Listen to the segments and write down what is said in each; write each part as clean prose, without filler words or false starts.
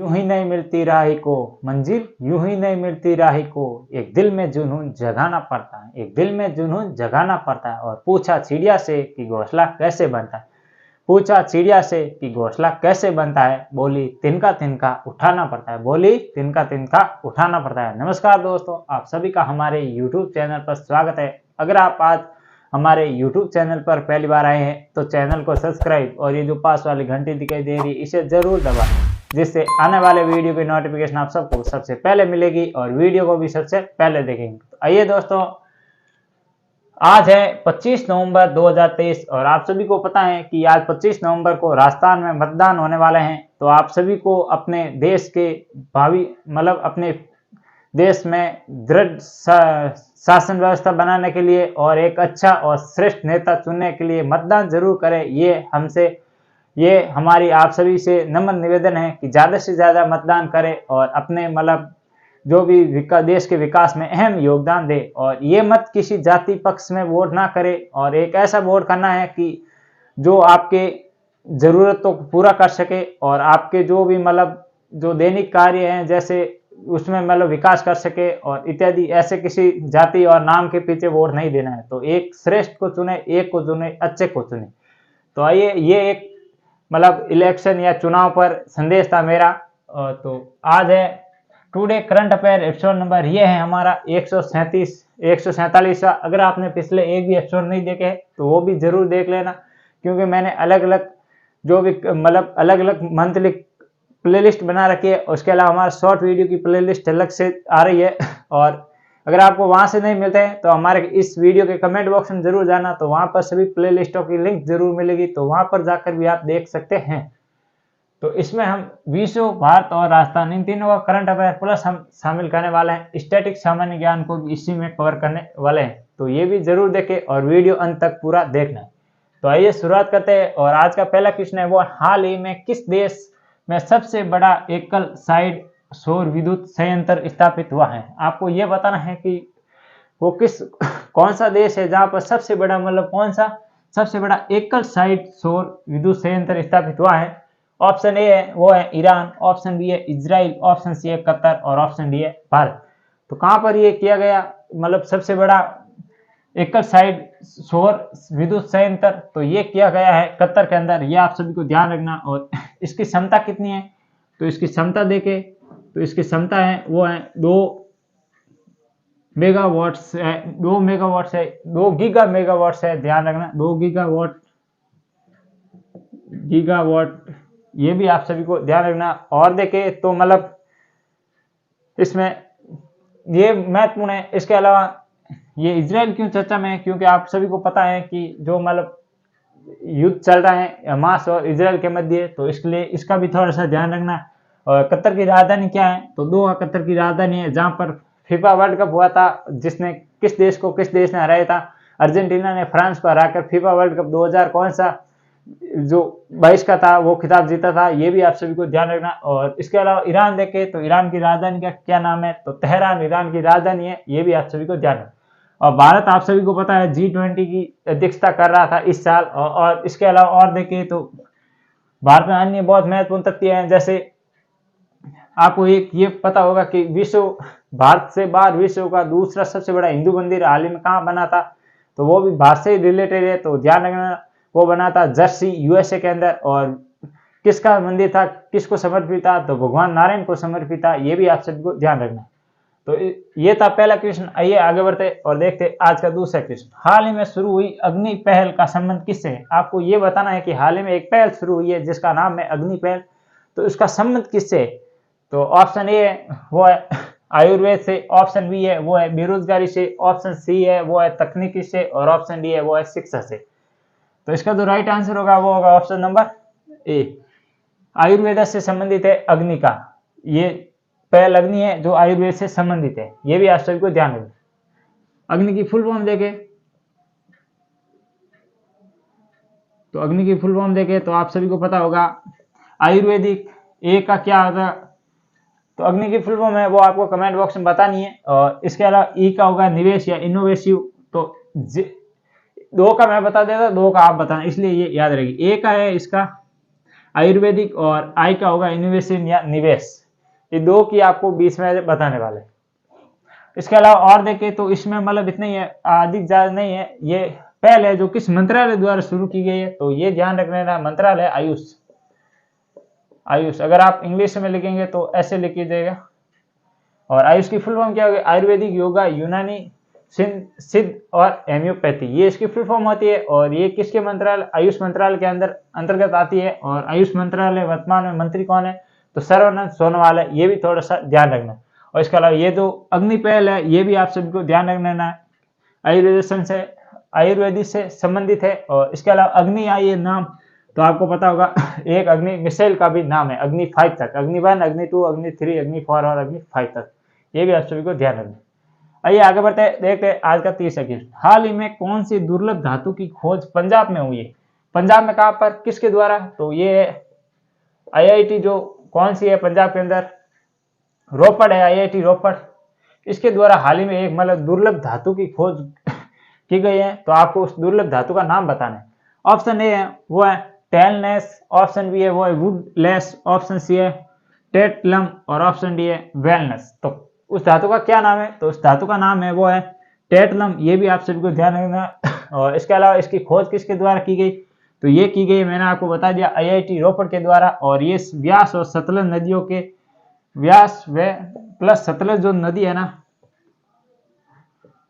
यूं ही नहीं मिलती राही को मंजिल, यूं ही नहीं मिलती राही को, एक दिल में जुनून जगाना पड़ता है, एक दिल में जुनून जगाना पड़ता है। और पूछा चिड़िया से कि घोंसला कैसे बनता है, पूछा चिड़िया से कि घोंसला कैसे बनता है, बोली तिनका तिनका उठाना पड़ता है, बोली तिनका तिनका उठाना पड़ता है। नमस्कार दोस्तों, आप सभी का हमारे YouTube चैनल पर स्वागत है। अगर आप आज हमारे YouTube चैनल पर पहली बार आए हैं तो चैनल को सब्सक्राइब और ये जो पास वाली घंटी दिखाई दे रही है इसे जरूर दबाएं, जिससे आने वाले वीडियो की नोटिफिकेशन आप सबको सबसे पहले मिलेगी और वीडियो को भी सबसे पहले देखेंगे। तो आइए दोस्तों, आज है 25 नवंबर 2023 और आप सभी को पता है कि आज 25 नवंबर को राजस्थान में मतदान होने वाले हैं। तो आप सभी को अपने देश के भावी अपने देश में दृढ़ शासन व्यवस्था बनाने के लिए और एक अच्छा और श्रेष्ठ नेता चुनने के लिए मतदान जरूर करें। ये हमारी आप सभी से नम्र निवेदन है कि ज़्यादा से ज़्यादा मतदान करें और अपने जो भी देश के विकास में अहम योगदान दे। और ये मत किसी जाति पक्ष में वोट ना करे और एक ऐसा वोट करना है कि जो आपके ज़रूरतों को पूरा कर सके और आपके जो भी जो दैनिक कार्य हैं जैसे उसमें विकास कर सके और इत्यादि। ऐसे किसी जाति और नाम के पीछे वोट नहीं देना है। तो एक श्रेष्ठ को चुने, एक को चुने, अच्छे को चुने। तो आइए, ये एक इलेक्शन या चुनाव पर संदेश था मेरा। तो आज है today current affair episode number, ये है हमारा 147। अगर आपने पिछले एक भी एपिसोड नहीं देखे तो वो भी जरूर देख लेना, क्योंकि मैंने अलग अलग मंथली प्लेलिस्ट बना रखी है। उसके अलावा हमारा शॉर्ट वीडियो की प्लेलिस्ट अलग से आ रही है और अगर आपको वहां से नहीं मिलते हैं तो हमारे इस वीडियो के कमेंट बॉक्स में जरूर जाना, तो वहां पर सभी प्लेलिस्टों की लिंक जरूर मिलेगी, तो वहां पर जाकर भी आप देख सकते हैं। तो इसमें हम विश्व, भारत और राजस्थान इन तीनों का करंट अफेयर प्लस हम शामिल करने वाले हैं। स्टैटिक सामान्य ज्ञान को भी इसी में कवर करने वाले हैं, तो ये भी जरूर देखें और वीडियो अंत तक पूरा देखना है। तो आइए शुरुआत करते हैं। और आज का पहला क्वेश्चन है वो हाल ही में किस देश में सबसे बड़ा एकल साइड सौर विद्युत संयंत्र स्थापित हुआ है। आपको यह बताना है कि वो कौन सा देश है जहां पर सबसे बड़ा कौन सा सबसे बड़ा एकल साइड सौर विद्युत संयंत्र स्थापित हुआ है। ऑप्शन ए है वो है ईरान, ऑप्शन बी है इजराइल, ऑप्शन सी है कतर और ऑप्शन डी है भारत। तो कहां पर ये किया गया सबसे बड़ा एकल साइड सौर विद्युत संयंत्र, तो ये किया गया है कतर के अंदर। ये आप सभी को ध्यान रखना। और इसकी क्षमता कितनी है, तो इसकी क्षमता देखें तो इसकी क्षमता है वो है 2 मेगावाट्स है, 2 मेगावाट्स है, 2 गीगा मेगावाट्स है। ध्यान रखना 2 गीगावाट, ये भी आप सभी को ध्यान रखना। और देखें तो इसमें ये महत्वपूर्ण है। इसके अलावा ये इजराइल क्यों चर्चा में है, क्योंकि आप सभी को पता है कि जो युद्ध चल रहा है हमास और इजराइल के मध्य, तो इसके लिए इसका भी थोड़ा सा ध्यान रखना। और कतर की राजधानी क्या है, तो दोहा कतर की राजधानी है, जहां पर फीफा वर्ल्ड कप हुआ था, जिसने किस देश ने हराया था। अर्जेंटीना ने फ्रांस को हराकर फीफा वर्ल्ड कप 2000 कौन सा जो 22 का था वो खिताब जीता था। ये भी आप सभी को ध्यान रखना। और इसके अलावा ईरान देखे तो ईरान की राजधानी का क्या नाम है, तो तेहरान ईरान की राजधानी है। ये भी आप सभी को ध्यान रखना। और भारत आप सभी को पता है G20 की अध्यक्षता कर रहा था इस साल। और इसके अलावा और देखें तो भारत में अन्य बहुत महत्वपूर्ण तथ्य हैं, जैसे आपको एक ये पता होगा कि भारत से बाहर विश्व का दूसरा सबसे बड़ा हिंदू मंदिर हाल ही में कहाँ बना था, तो वो भी भारत से रिलेटेड है। तो ध्यान रखना वो बना था जर्सी USA के अंदर। और किसका मंदिर था, किसको समर्पित था, तो भगवान नारायण को समर्पित था। ये भी आप सभी को ध्यान रखना। तो ये था पहला क्वेश्चन। आइए आगे बढ़ते और देखते आज का दूसरा क्वेश्चन। हाल ही में शुरू हुई अग्नि पहल का संबंध किससे है। आपको ये बताना है कि हाल ही में एक पहल शुरू हुई है जिसका नाम है अग्नि पहल, तो इसका संबंध किससे है। तो ऑप्शन ए है वो है आयुर्वेद से, ऑप्शन बी है वो है बेरोजगारी से, ऑप्शन सी है वो है तकनीकी से और ऑप्शन डी है वो है शिक्षा से। तो इसका जो राइट आंसर होगा वो होगा ऑप्शन नंबर ए, आयुर्वेद से संबंधित है अग्नि का। ये पहल अग्नि है जो आयुर्वेद से संबंधित है। ये भी आप सभी को ध्यान रखना। अग्नि की फुल फॉर्म देखें तो अग्नि की फुल फॉर्म देखें तो आप सभी को पता होगा आयुर्वेदिक। ए का क्या होगा, तो अग्नि की फुल फॉर्म है वो आपको कमेंट बॉक्स में बतानी है। और इसके अलावा ई का होगा निवेश या इनोवेटिव। तो 2 का मैं बता देता, 2 का आप बताना, इसलिए ये याद रहेगी। ए का है इसका आयुर्वेदिक, और आई का होगा इनोवेशन या निवेश। ये दो की आपको बीच में बताने वाले। इसके अलावा और देखें तो इसमें मतलब इतना ही है, अधिक ज्यादा नहीं है। ये पहले जो किस मंत्रालय द्वारा शुरू की गई है, तो ये ध्यान रख लेना, मंत्रालय आयुष। आयुष अगर आप इंग्लिश में लिखेंगे तो ऐसे लिख लीजिएगा। और आयुष की फुल फॉर्म क्या होगी? आयुर्वेदिक, योगा, यूनानी, सिद्ध और हेम्योपैथी, ये इसकी फुल फॉर्म होती है। और ये किसके मंत्रालय? आयुष मंत्रालय के अंतर्गत आती है। और आयुष मंत्रालय वर्तमान में मंत्री कौन है? तो सर्बानंद सोनोवाल है। ये भी थोड़ा सा ध्यान रखना। और इसके अलावा ये जो अग्नि पहल है, ये भी आप सभी को ध्यान रखना है, आयुर्वेदिक से संबंधित है। और इसके अलावा अग्नि आई नाम तो आपको पता होगा, एक अग्नि मिसाइल का भी नाम है, अग्नि 5 तक, अग्नि 1, अग्नि 2, अग्नि 3, अग्नि 4 और अग्नि 5 तक। ये भी आप सभी को ध्यान रखना। आइए आगे बढ़ते हैं, देखते हैं आज का 30 क्वेश्चन। हाल ही में कौन सी दुर्लभ धातु की खोज पंजाब में हुई है? पंजाब में कहां पर, किसके द्वारा? तो ये आईआईटी जो कौन सी है पंजाब के अंदर, रोपड़ है, आईआईटी रोपड़। इसके द्वारा हाल ही में एक मतलब दुर्लभ धातु की खोज की गई है। तो आपको उस दुर्लभ धातु का नाम बताना है। ऑप्शन ए है वो है टेलनेस, ऑप्शन बी है वो है वुडलेस, ऑप्शन सी है टेटलम और ऑप्शन डी है वेलनेस। तो उस धातु का क्या नाम है? तो उस धातु का नाम है वो है टेटलम। ये भी आप सभी को ध्यान रखना। और इसके अलावा इसकी खोज किसके द्वारा की गई? तो ये की गई, मैंने आपको बता दिया, आईआईटी रोपड़ के द्वारा। और ये व्यास और सतलज नदियों के, व्यास व प्लस सतलज जो नदी है ना,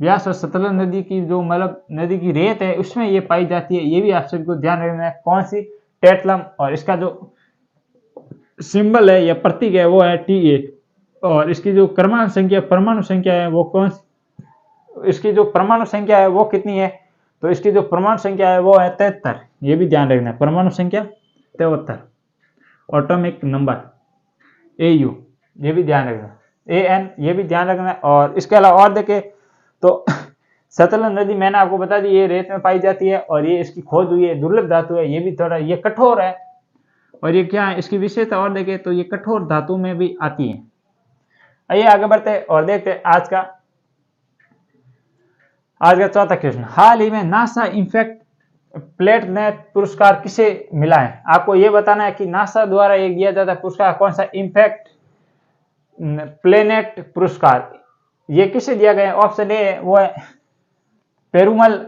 व्यास और सतलज नदी की जो मतलब नदी की रेत है उसमें ये पाई जाती है। ये भी आप सभी को ध्यान रखना है। कौन सी? टेटलम। और इसका जो सिंबल है या प्रतीक है वो है T8। और इसकी जो परमाणु संख्या है वो कौन सी? इसकी जो परमाणु संख्या है वो कितनी है? तो इसकी जो परमाणु संख्या है वो है 73। ये भी ध्यान रखना है, परमाणु संख्या 73, एटॉमिक नंबर AU, ये भी ध्यान रखना, AN, ये भी ध्यान रखना है। और इसके अलावा और देखें तो सतलज नदी मैंने आपको बता दी, ये रेत में पाई जाती है और ये इसकी खोज हुई है, दुर्लभ धातु है। ये भी थोड़ा ये कठोर है। और ये क्या है इसकी विशेषता और देखें तो ये कठोर धातु में भी आती है। आइए आगे बढ़ते हैं और देखते हैं आज का चौथा क्वेश्चन। हाल ही में नासा इम्पैक्ट प्लेनेट पुरस्कार किसे मिला है? आपको ये बताना है कि नासा द्वारा एक दिया जाता पुरस्कार कौन सा? इम्पैक्ट प्लेनेट पुरस्कार। ये किसे दिया गया? ऑप्शन ए वो है पेरुमल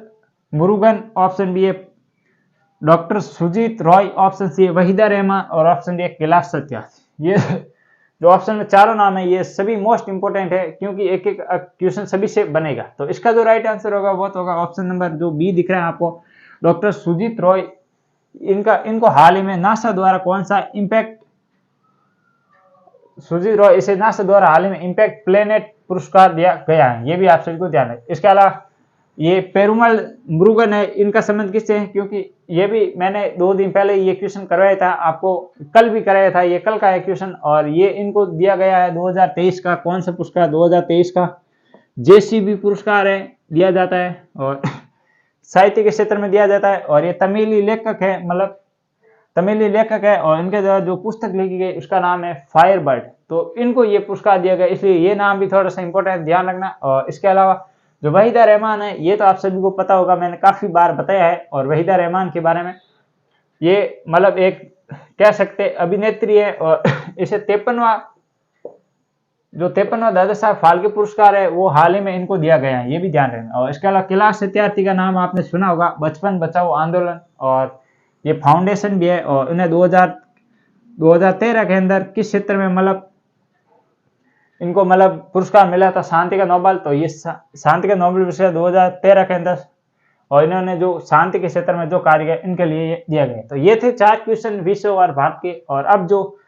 मुरुगन, ऑप्शन बी है doctor Sujit Roy, option C है वहीदा रहमान और ऑप्शन डी है कैलाश सत्यार्थी। ये जो ऑप्शन में चारों नाम है ये सभी मोस्ट इंपोर्टेंट है, क्योंकि एक एक क्वेश्चन सभी से बनेगा। तो इसका जो राइट आंसर होगा वो तो होगा ऑप्शन नंबर जो बी दिख रहा है आपको, डॉक्टर सुजीत रॉय। इनको हाल ही में नासा द्वारा कौन सा इम्पैक्ट, सुजीत रॉय, इसे नासा द्वारा हाल ही में इम्पैक्ट प्लेनेट पुरस्कार दिया गया है। ये भी आप सभी को ध्यान है। इसके अलावा ये पेरुमल मुरुगन है, इनका संबंध किससे है? क्योंकि ये भी मैंने 2 दिन पहले ये क्वेश्चन करवाया था, आपको कल भी कराया था, ये कल का है क्वेश्चन। और ये इनको दिया गया है 2023 का कौन सा पुरस्कार? 2023 का JCB पुरस्कार है, दिया जाता है और साहित्य के क्षेत्र में दिया जाता है। और ये तमिली लेखक है, मतलब तमिली लेखक है। और इनके द्वारा जो पुस्तक लिखी गई उसका नाम है फायरबर्ड। तो इनको ये पुरस्कार दिया गया, इसलिए ये नाम भी थोड़ा सा इंपॉर्टेंट, ध्यान रखना। और इसके अलावा जो वहीदा रहमान है, ये तो आप सभी को पता होगा, मैंने काफी बार बताया है। और वहीदा रहमान के बारे में, ये मतलब एक कह सकते अभिनेत्री है। और इसे 53वां दादा साहब फाल्के पुरस्कार है वो हाल ही में इनको दिया गया है। ये भी ध्यान रखना। और इसके अलावा कैलाश सत्यार्थी का नाम आपने सुना होगा, बचपन बचाओ आंदोलन, और ये फाउंडेशन भी है। और इन्हें 2013 के अंदर किस क्षेत्र में मतलब इनको मतलब पुरस्कार मिला था? शांति का नोबेल। तो ये शांति का नोबेल पुरस्कार 2013 के अंदर, और इन्होंने जो शांति के क्षेत्र में जो कार्य किया इनके लिए दिया गया। तो ये थे 4 क्वेश्चन विश्व और भारत के। और अब जो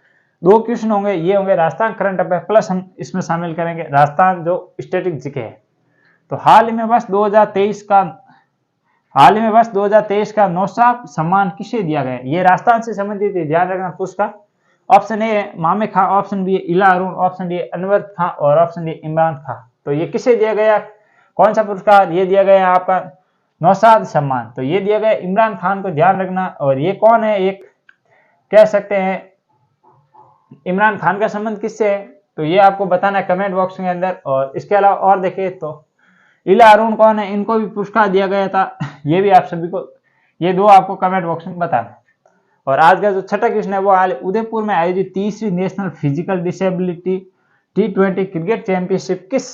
2 क्वेश्चन होंगे ये होंगे राजस्थान करंट अफेयर, प्लस हम इसमें शामिल करेंगे राजस्थान जो स्टैटिक जीके है। तो हाल ही में बस 2023 का नौशाद सम्मान किसे दिया गया? ये राजस्थान से संबंधित है, ध्यान रखना पुरस्कार। ऑप्शन ए है मामे खां, ऑप्शन बी है इला अरुण, ऑप्शन डी है अनवर खां और ऑप्शन डी इमरान खां। तो ये किसे दिया गया? कौन सा पुरस्कार? ये दिया गया आपका नौशाद सम्मान। तो ये दिया गया इमरान खान को, ध्यान रखना। और ये कौन है? एक कह सकते हैं इमरान खान का संबंध किससे है? तो ये आपको बताना है कमेंट बॉक्स के अंदर। और इसके अलावा और देखें तो इला अरुण कौन है? इनको भी पुरस्कार दिया गया था। ये भी आप सभी को, ये 2 आपको कमेंट बॉक्स में बताना। और आज का जो छठा क्वेश्चन है वो हाल उदयपुर में आयोजित तीसरी national physical disability T20 cricket championship किस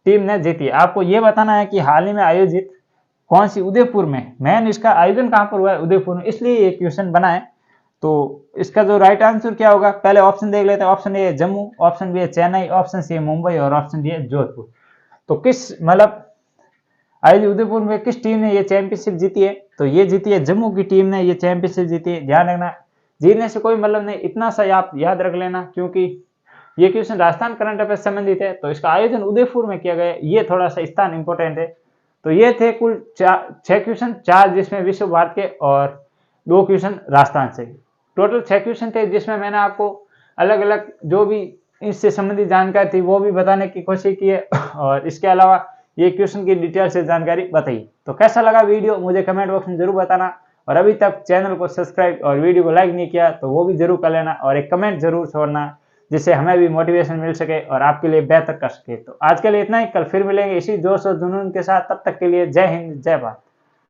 टीम ने जीती। आपको ये बताना है कि हाल ही में आयोजित कौन सी, उदयपुर में, मेन इसका आयोजन कहां पर हुआ है, उदयपुर में, इसलिए ये क्वेश्चन बना है। तो इसका जो राइट आंसर क्या होगा, पहले ऑप्शन देख लेते हैं। ऑप्शन ए है जम्मू, ऑप्शन बी है चेन्नई, ऑप्शन सी है मुंबई और ऑप्शन डी है जोधपुर। तो किस मतलब आयोजित उदयपुर में किस टीम ने ये चैंपियनशिप जीती है, तो ये जीती है जम्मू की टीम ने ये चैंपियनशिप जीती है। ध्यान रखना, जीतने से कोई मतलब नहीं, इतना सा आप याद रख लेना, क्योंकि ये क्वेश्चन राजस्थान करंट अफेयर संबंधित है। तो इसका आयोजन उदयपुर में किया गया, ये थोड़ा सा स्थान इंपॉर्टेंट है। तो ये थे कुल 6 क्वेश्चन, 4 जिसमें विश्व भारत के और 2 क्वेश्चन राजस्थान से। टोटल 6 क्वेश्चन थे, जिसमें मैंने आपको अलग अलग जो भी इससे संबंधित जानकारी थी वो भी बताने की कोशिश की है, और इसके अलावा ये क्वेश्चन की डिटेल से जानकारी बताई। तो कैसा लगा वीडियो मुझे कमेंट बॉक्स में जरूर बताना, और अभी तक चैनल को सब्सक्राइब और वीडियो को लाइक नहीं किया तो वो भी जरूर कर लेना, और एक कमेंट जरूर छोड़ना, जिससे हमें भी मोटिवेशन मिल सके और आपके लिए बेहतर कर सके। तो आज के लिए इतना ही, कल फिर मिलेंगे इसी जोश और जुनून के साथ। तब तक के लिए जय हिंद, जय भारत।